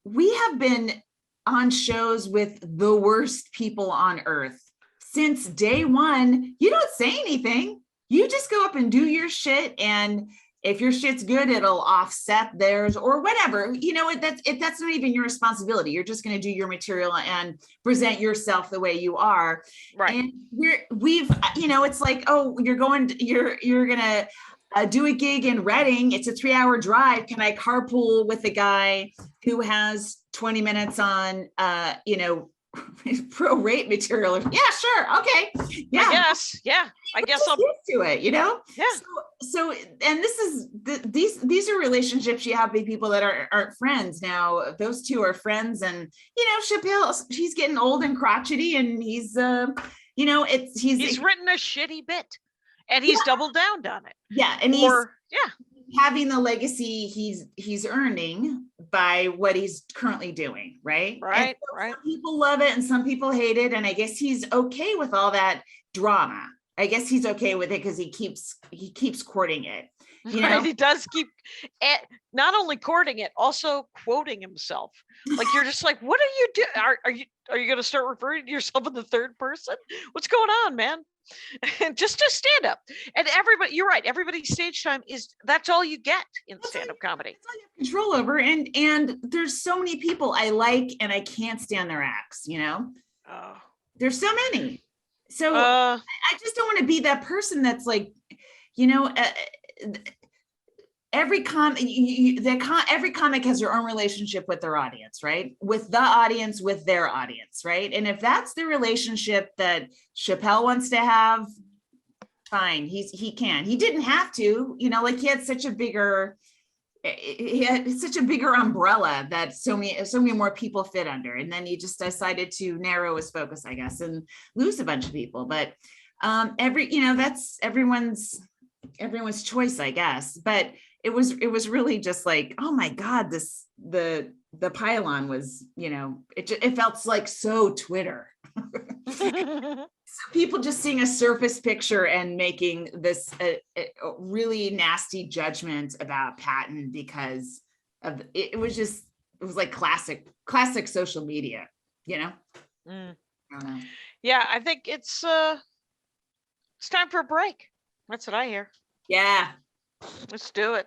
we have been on shows with the worst people on earth since day one. You don't say anything. You just go up and do your shit, and if your shit's good, it'll offset theirs or whatever. That's not even your responsibility. You're just going to do your material and present yourself the way you are. Right. And we've it's like, oh, you're going to do a gig in Reading. It's a 3-hour drive. Can I carpool with a guy who has 20 minutes on, pro rate material? Yeah, sure. Okay. Yeah. I guess I'll used to it, Yeah. So, and this is these are relationships you have with people that aren't friends. Now, those two are friends, and Chappelle, he's getting old and crotchety, and he's he's written a shitty bit, and he's doubled down on it. Yeah, and he's having the legacy he's earning by what he's currently doing, right? Right. Some people love it and some people hate it, and I guess he's okay with all that drama. I guess he's okay with it because he keeps courting it. You know, Right, he does keep not only courting it, also quoting himself. Like you're just like, what are you doing? Are you going to start referring to yourself in the third person? What's going on, man? And just stand up. And everybody, you're right. Everybody's stage time that's all you get in stand-up comedy. That's all you have control over. And there's so many people I like, and I can't stand their acts. You know, there's so many. So I just don't want to be that person that's like, you know, every comic has their own relationship with their audience, right? With the audience, with their audience, right? And if that's the relationship that Chappelle wants to have, fine, he can. He didn't have to, you know, like he had such a bigger umbrella that so many more people fit under, and then he just decided to narrow his focus, I guess, and lose a bunch of people. But that's everyone's choice, I guess. But it was really just like, oh my God, the pylon was, you know, it felt like so Twitter. People just seeing a surface picture and making this a really nasty judgment about Patton because of it was like classic social media, you know. I don't know. Yeah, I think it's time for a break. That's what I hear. Yeah, Let's do it.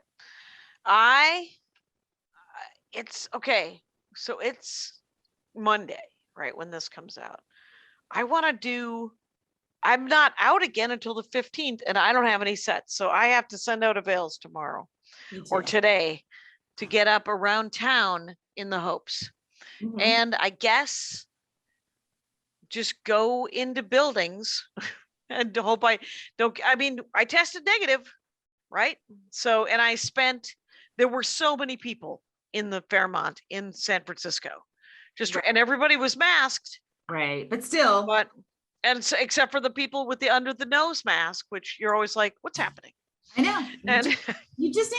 It's okay. So it's Monday, right? When this comes out, I'm not out again until the 15th, and I don't have any sets. So I have to send out avails tomorrow or today to get up around town in the hopes. Mhm. And I guess just go into buildings and hope I tested negative, right? So, and there were so many people in the Fairmont in San Francisco, and everybody was masked. Right, but still. Except for the people with the under the nose mask, which you're always like, what's happening? I know. You just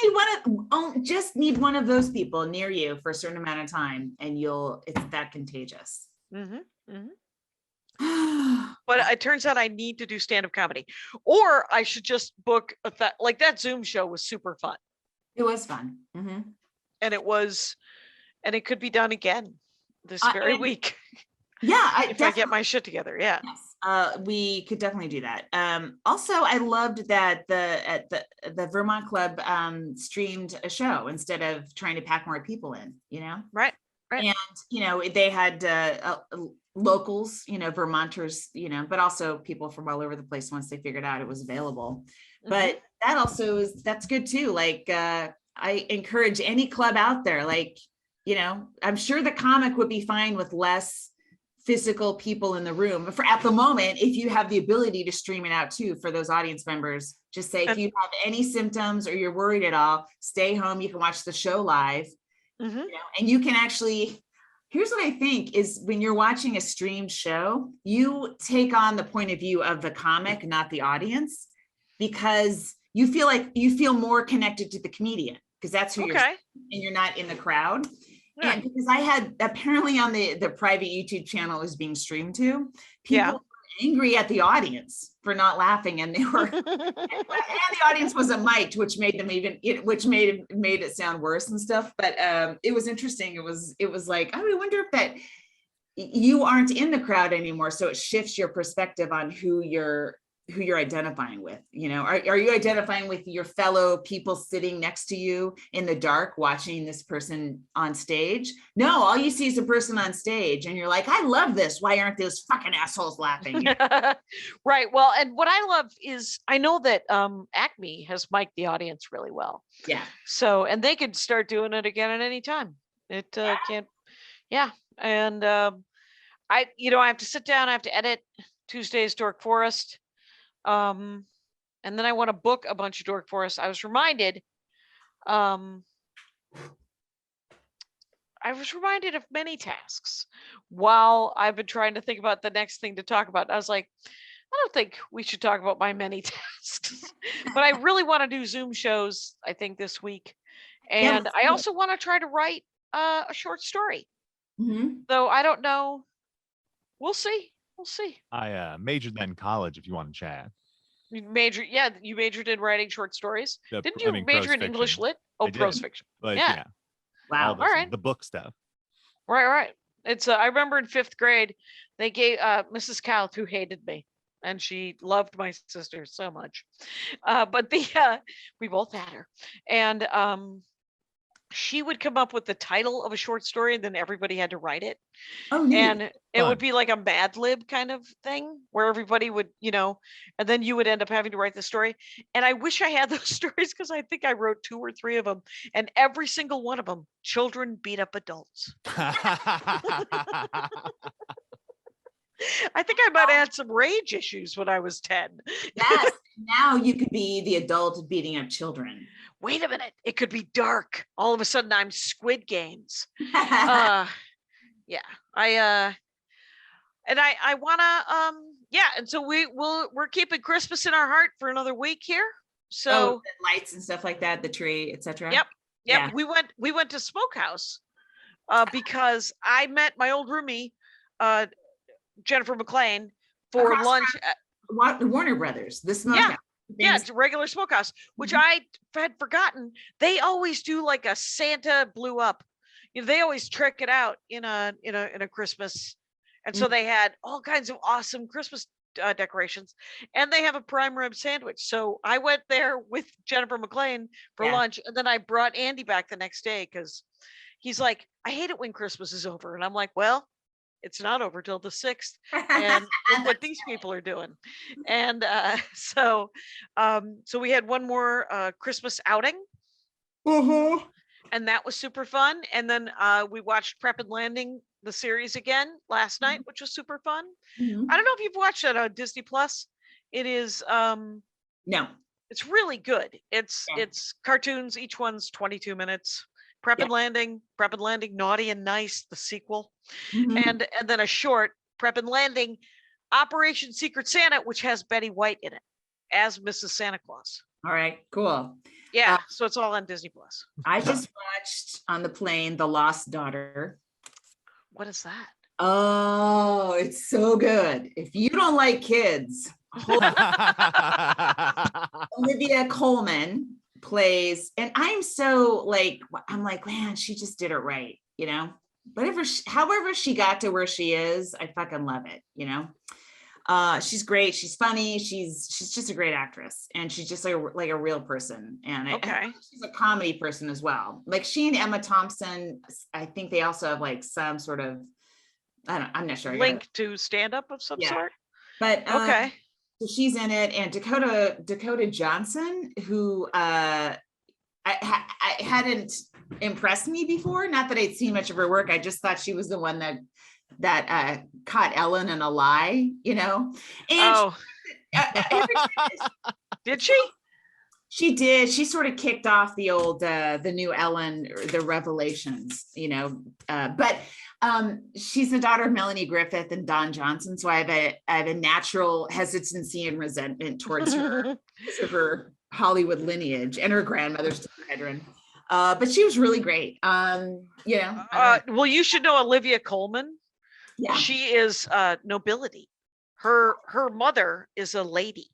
need one of those people near you for a certain amount of time, and it's that contagious. Mm-hmm, mm-hmm. But it turns out I need to do stand-up comedy, or I should just book like that Zoom show was super fun. It was fun. Mm-hmm. And it could be done again this very week. Yeah, if I get my shit together. Yeah. Yes, we could definitely do that. Also, I loved that the Vermont Club streamed a show instead of trying to pack more people in. You know, right. And you know, they had locals, you know, Vermonters, you know, but also people from all over the place once they figured out it was available. Mm-hmm. But that's good too. Like I encourage any club out there, like, you know, I'm sure the comic would be fine with less physical people in the room. But at the moment, if you have the ability to stream it out too, for those audience members, just say, if you have any symptoms or you're worried at all, stay home. You can watch the show live. Mm-hmm. You know, and you can actually, here's what I think is, when you're watching a streamed show, you take on the point of view of the comic, not the audience, because you feel more connected to the comedian, because that's who you're, and you're not in the crowd. Yeah. And because I had apparently on the private YouTube channel is being streamed to, people were angry at the audience for not laughing, and they were, and the audience wasn't mic'd, which made them made it sound worse and stuff. But it was interesting. It was like, I wonder if that you aren't in the crowd anymore, so it shifts your perspective on who you're identifying with. You know, are you identifying with your fellow people sitting next to you in the dark watching this person on stage? No, all you see is a person on stage, and you're like, I love this. Why aren't those fucking assholes laughing? Right. Well, and what I love is, I know that Acme has mic'd the audience really well. Yeah. So, and they could start doing it again at any time. It can't. Yeah. And I have to sit down. I have to edit Tuesday's Dork Forest. And then I want to book a bunch of Dork Forest. I was reminded of many tasks while I've been trying to think about the next thing to talk about. I was like, I don't think we should talk about my many tasks, but I really want to do Zoom shows, I think, this week. And I also want to try to write a short story. Mm-hmm. Though I don't know. We'll see. I majored in college, if you want to chat. You majored in writing short stories. Didn't you I mean, major prose in English fiction. lit? Oh, I did. prose fiction. Like, Yeah. Wow. all those All things, right. the book stuff. Right. It's I remember in 5th grade, they gave Mrs. Cowth, who hated me, and she loved my sister so much. But we both had her, and she would come up with the title of a short story, and then everybody had to write it. Oh, neat. And it would Fun. be like a Mad Lib kind of thing where everybody would, and then you would end up having to write the story. And I wish I had those stories because I think I wrote 2 or 3 of them, and every single one of them, children beat up adults. I think I might have had some rage issues when I was 10. Yes. Now you could be the adult beating up children. Wait a minute, it could be dark. All of a sudden, I'm Squid Games. Yeah, I wanna and so we're keeping Christmas in our heart for another week here. So the lights and stuff like that, the tree, etc. Yep. Yeah. We went to Smokehouse because I met my old roomie, Jennifer McLean, for Across lunch. Warner Brothers, the smokehouse. Yeah, it's a regular Smokehouse, which I had forgotten. They always do like a Santa blew up. They always trick it out in a Christmas, and so they had all kinds of awesome Christmas decorations, and they have a prime rib sandwich. So I went there with Jennifer McLean for lunch, and then I brought Andy back the next day because he's like, I hate it when Christmas is over, and I'm like, well, it's not over till the 6th, and look what these people are doing. And so we had one more Christmas outing, and that was super fun. And then we watched Prep and Landing, the series, again last night, which was super fun. I don't know if you've watched it on Disney Plus. It is no, it's really good. It's cartoons. Each one's 22 minutes. Prep and Landing, Naughty and Nice, the sequel, and then a short, Prep and Landing, Operation Secret Santa, which has Betty White in it as Mrs. Santa Claus. All right, cool. Yeah, so it's all on Disney Plus. I just watched on the plane The Lost Daughter. What is that? Oh, it's so good. If you don't like kids, Olivia Colman plays, and I'm like, man, she just did it right, however she got to where she is, I fucking love it. She's great, she's funny, she's just a great actress, and she's just like a real person, and she's a comedy person as well. Like she and Emma Thompson, I think they also have like some sort of, I'm not sure, link to stand up of some sort, but okay. So she's in it, and Dakota Johnson, who I hadn't impressed me before. Not that I'd seen much of her work. I just thought she was the one that caught Ellen in a lie, And did she? She did. She sort of kicked off the old the new Ellen, the Revelations, but she's the daughter of Melanie Griffith and Don Johnson, so I have a natural hesitancy and resentment towards her because of her Hollywood lineage and her grandmother's veteran. But she was really great. Well, you should know Olivia Colman. Yeah, she is nobility. Her mother is a lady,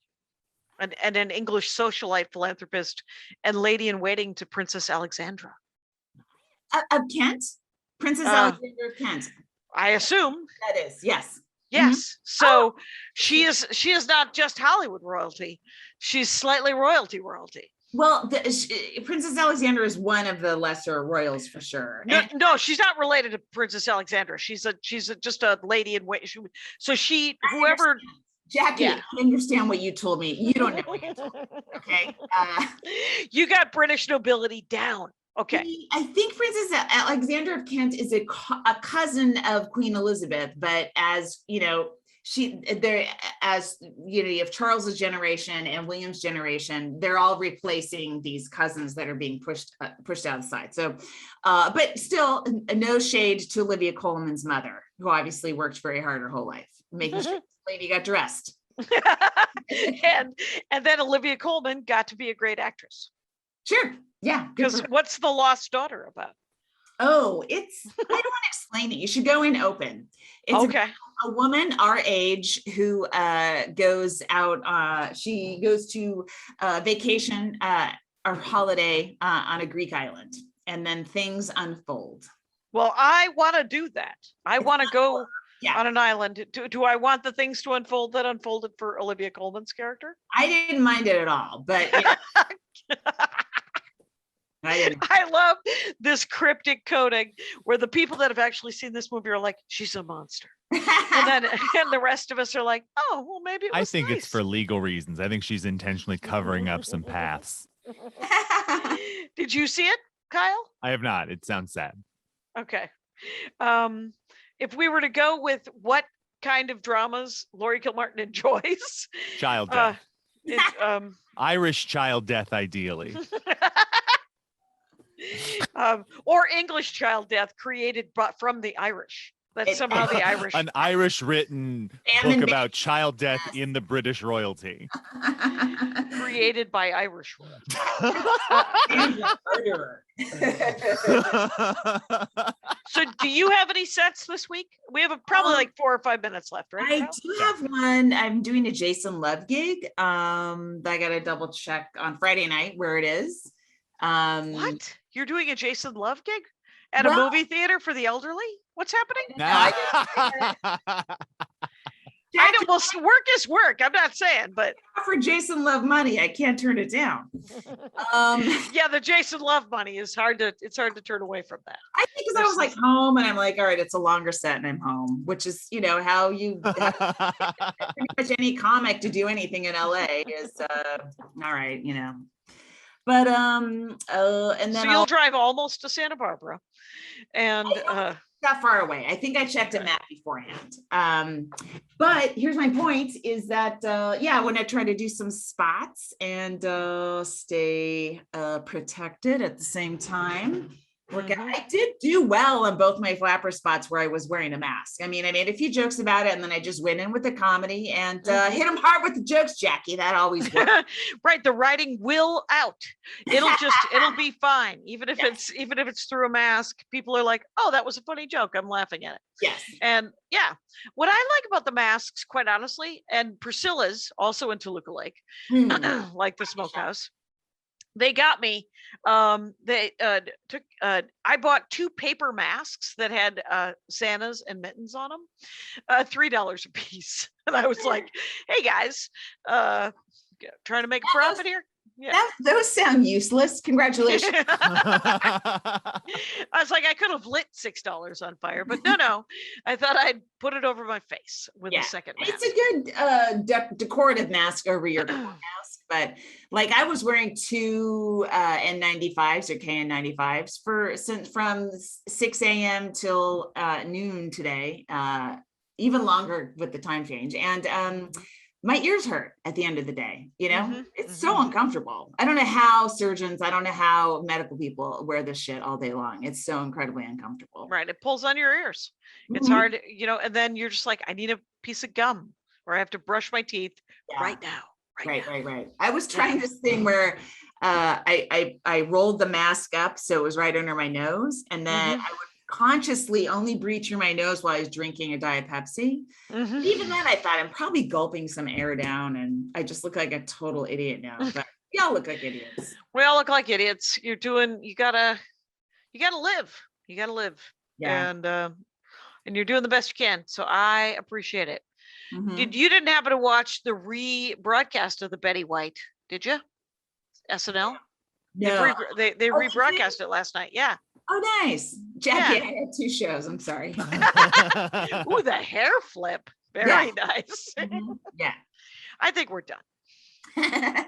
and an English socialite, philanthropist, and lady in waiting to Princess Alexandra of Kent. Princess Alexandra of Kent. I assume that is, yes. Yes. So she is not just Hollywood royalty. She's slightly royalty. Well, Princess Alexandra is one of the lesser royals for sure. No, she's not related to Princess Alexandra. She's just a lady in wait. Whoever. Jackie, I understand what you told me. You don't know what you told me. Okay. You got British nobility down. Okay. I think Princess Alexandra of Kent is a cousin of Queen Elizabeth, but as you know, you have Charles's generation and William's generation, they're all replacing these cousins that are being pushed out of the side. So, but still, no shade to Olivia Colman's mother, who obviously worked very hard her whole life, making sure this lady got dressed. and then Olivia Colman got to be a great actress. Sure. Yeah. Because what's The Lost Daughter about? Oh, I don't want to explain it. You should go in open. It's okay. a woman our age who goes out. She goes to vacation or holiday on a Greek island, and then things unfold. Well, I want to do that. I want to go Yeah. on an island. Do I want the things to unfold that unfolded for Olivia Colman's character? I didn't mind it at all, but you know, I didn't. I love this cryptic coding where the people that have actually seen this movie are like, she's a monster. And the rest of us are like, oh, well, maybe it was I think nice. it's for legal reasons. I think she's intentionally covering up some paths. Did you see it, Kyle? I have not. It sounds sad. Okay. If we were to go with what kind of dramas Laurie Kilmartin enjoys, Child death. Irish child death, ideally. or English child death created from the Irish. That's somehow the Irish. An Irish written book about child death in the British royalty. Created by Irish So do you have any sets this week? We have probably like 4 or 5 minutes left, right? I do have one. I'm doing a Jason Love gig. I got to double check on Friday night where it is. What? You're doing a Jason Love gig at a movie theater for the elderly? What's happening? I know. Well, work is work. I'm not saying, but for Jason Love money, I can't turn it down. Yeah, the Jason Love money is hard to. It's hard to turn away from that. I think because I was like home, and I'm like, all right, it's a longer set, and I'm home, which is how you pretty much any comic to do anything in LA is all right, But and then so you'll drive almost to Santa Barbara, and that far away. I think I checked a map beforehand. But here's my point is that, when I try to do some spots and stay protected at the same time, I did do well on both my flapper spots where I was wearing a mask. I mean, I made a few jokes about it, and then I just went in with the comedy and hit them hard with the jokes, Jackie. That always works. Right. The writing will out. It'll be fine. Even if it's through a mask, people are like, oh, that was a funny joke. I'm laughing at it. Yes. And yeah, what I like about the masks, quite honestly, and Priscilla's also in Toluca Lake, like the Smokehouse. They got me. They took. I bought 2 paper masks that had Santas and mittens on them, $3 a piece. And I was like, "Hey guys, trying to make a profit here." Yeah. Those sound useless. Congratulations. I was like, I could have lit $6 on fire, but no. I thought I'd put it over my face with a second mask. It's a good decorative mask over your mask. But like I was wearing 2 N95s or KN95s from 6 a.m. till noon today, even longer with the time change. And my ears hurt at the end of the day. It's so uncomfortable. I don't know how surgeons, I don't know how medical people wear this shit all day long. It's so incredibly uncomfortable. Right. It pulls on your ears. It's hard, and then you're just like, I need a piece of gum or I have to brush my teeth right now. Right. I was trying this thing where I rolled the mask up so it was right under my nose, and then I would consciously only breathe through my nose while I was drinking a Diet Pepsi. Even then, I thought I'm probably gulping some air down, and I just look like a total idiot now. But we all look like idiots. We all look like idiots. You gotta live. You gotta live. Yeah. And you're doing the best you can. So I appreciate it. You didn't happen to watch the rebroadcast of the Betty White, did you? SNL? No. They rebroadcast it last night. Yeah. Oh, nice. Jackie, I had 2 shows. I'm sorry. Ooh, the hair flip. Very nice. Yeah. I think we're done.